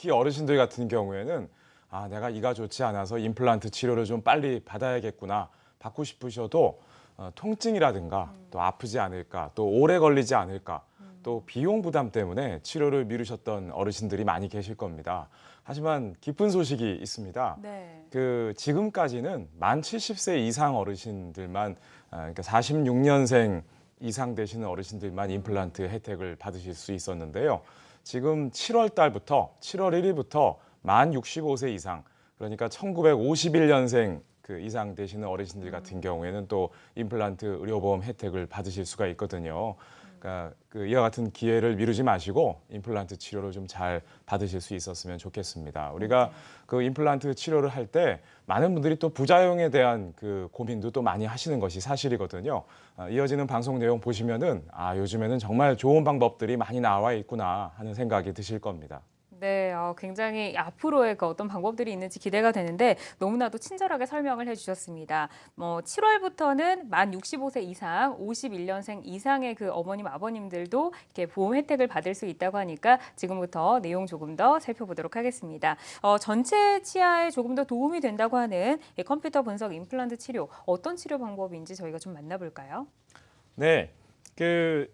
특히 어르신들 같은 경우에는 아, 내가 이가 좋지 않아서 임플란트 치료를 좀 빨리 받아야겠구나. 받고 싶으셔도 통증이라든가 또 아프지 않을까, 또 오래 걸리지 않을까, 또 비용 부담 때문에 치료를 미루셨던 어르신들이 많이 계실 겁니다. 하지만 기쁜 소식이 있습니다. 네. 지금까지는 만 70세 이상 어르신들만, 그러니까 46년생 이상 되시는 어르신들만 임플란트 혜택을 받으실 수 있었는데요. 지금 7월 달부터, 7월 1일부터 만 65세 이상, 그러니까 1951년생 그 이상 되시는 어르신들 같은 경우에는 또 임플란트 의료보험 혜택을 받으실 수가 있거든요. 그러니까 이와 같은 기회를 미루지 마시고 임플란트 치료를 좀 잘 받으실 수 있었으면 좋겠습니다. 우리가 네. 그 임플란트 치료를 할 때 많은 분들이 또 부작용에 대한 그 고민도 또 많이 하시는 것이 사실이거든요. 이어지는 방송 내용 보시면은 아, 요즘에는 정말 좋은 방법들이 많이 나와 있구나 하는 생각이 드실 겁니다. 네, 굉장히 앞으로의 그 어떤 방법들이 있는지 기대가 되는데 너무나도 친절하게 설명을 해주셨습니다. 7월부터는 만 65세 이상, 51년생 이상의 그 어머님, 아버님들도 이렇게 보험 혜택을 받을 수 있다고 하니까 지금부터 내용 조금 더 살펴보도록 하겠습니다. 전체 치아에 조금 더 도움이 된다고 하는 이 컴퓨터 분석 임플란트 치료, 어떤 치료 방법인지 저희가 좀 만나볼까요? 네.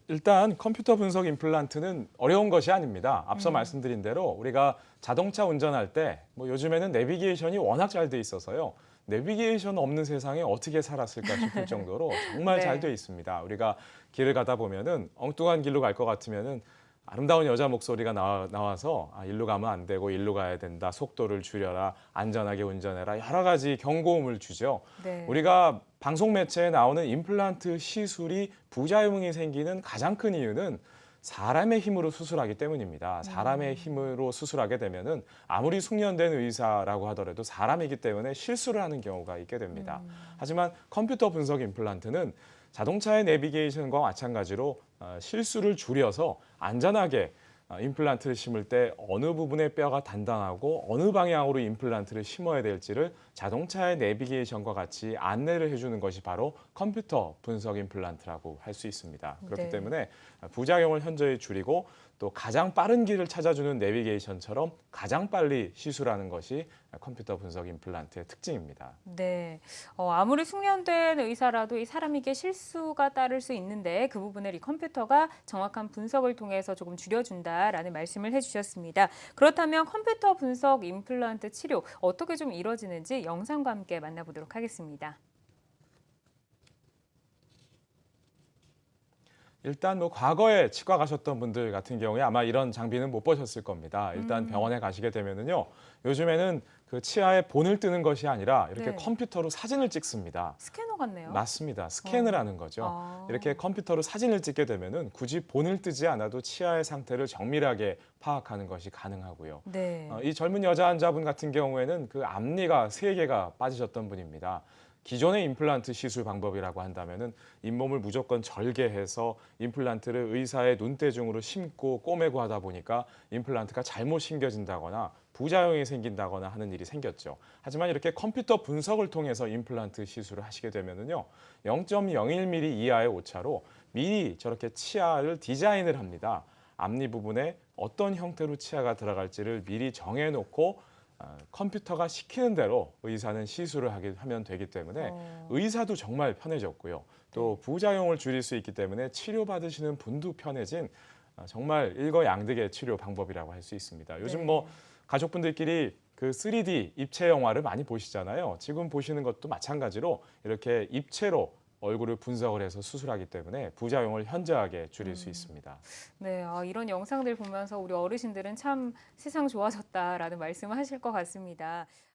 일단 컴퓨터 분석 임플란트는 어려운 것이 아닙니다. 앞서 말씀드린 대로 우리가 자동차 운전할 때 뭐 요즘에는 내비게이션이 워낙 잘 돼 있어서요. 내비게이션 없는 세상에 어떻게 살았을까 싶을 정도로 정말 잘 네. 돼 있습니다. 우리가 길을 가다 보면은 엉뚱한 길로 갈 것 같으면은 아름다운 여자 목소리가 나와서 아, 일로 가면 안 되고 일로 가야 된다. 속도를 줄여라. 안전하게 운전해라. 여러 가지 경고음을 주죠. 네. 우리가 방송 매체에 나오는 임플란트 시술이 부작용이 생기는 가장 큰 이유는 사람의 힘으로 수술하기 때문입니다. 사람의 힘으로 수술하게 되면은 아무리 숙련된 의사라고 하더라도 사람이기 때문에 실수를 하는 경우가 있게 됩니다. 하지만 컴퓨터 분석 임플란트는 자동차의 내비게이션과 마찬가지로 실수를 줄여서 안전하게 임플란트를 심을 때 어느 부분의 뼈가 단단하고 어느 방향으로 임플란트를 심어야 될지를 자동차의 내비게이션과 같이 안내를 해주는 것이 바로 컴퓨터 분석 임플란트라고 할 수 있습니다. 그렇기 네. 때문에 부작용을 현저히 줄이고 또 가장 빠른 길을 찾아주는 내비게이션처럼 가장 빨리 시술하는 것이 컴퓨터 분석 임플란트의 특징입니다. 네. 아무리 숙련된 의사라도 이 사람에게 실수가 따를 수 있는데 그 부분을 이 컴퓨터가 정확한 분석을 통해서 조금 줄여준다라는 말씀을 해주셨습니다. 그렇다면 컴퓨터 분석 임플란트 치료 어떻게 좀 이루어지는지 영상과 함께 만나보도록 하겠습니다. 일단 뭐 과거에 치과 가셨던 분들 같은 경우에 아마 이런 장비는 못 보셨을 겁니다. 일단 병원에 가시게 되면은요. 요즘에는 그 치아에 본을 뜨는 것이 아니라 이렇게 네. 컴퓨터로 사진을 찍습니다. 스캐너 같네요. 맞습니다. 스캔을 어. 하는 거죠. 이렇게 아. 컴퓨터로 사진을 찍게 되면은 굳이 본을 뜨지 않아도 치아의 상태를 정밀하게 파악하는 것이 가능하고요. 네. 이 젊은 여자 환자분 같은 경우에는 그 앞니가 세개가 빠지셨던 분입니다. 기존의 임플란트 시술 방법이라고 한다면은 잇몸을 무조건 절개해서 임플란트를 의사의 눈대중으로 심고 꼬매고 하다 보니까 임플란트가 잘못 심겨진다거나 부작용이 생긴다거나 하는 일이 생겼죠. 하지만 이렇게 컴퓨터 분석을 통해서 임플란트 시술을 하시게 되면은요, 0.01mm 이하의 오차로 미리 저렇게 치아를 디자인을 합니다. 앞니 부분에 어떤 형태로 치아가 들어갈지를 미리 정해놓고 컴퓨터가 시키는 대로 의사는 시술을 하면 되기 때문에 어. 의사도 정말 편해졌고요. 또 네. 부작용을 줄일 수 있기 때문에 치료받으시는 분도 편해진 정말 일거양득의 치료 방법이라고 할 수 있습니다. 요즘 뭐 네. 가족분들끼리 그 3D 입체 영화를 많이 보시잖아요. 지금 보시는 것도 마찬가지로 이렇게 입체로 얼굴을 분석을 해서 수술하기 때문에 부작용을 현저하게 줄일 수 있습니다. 네, 이런 영상들 보면서 우리 어르신들은 참 세상 좋아졌다라는 말씀을 하실 것 같습니다.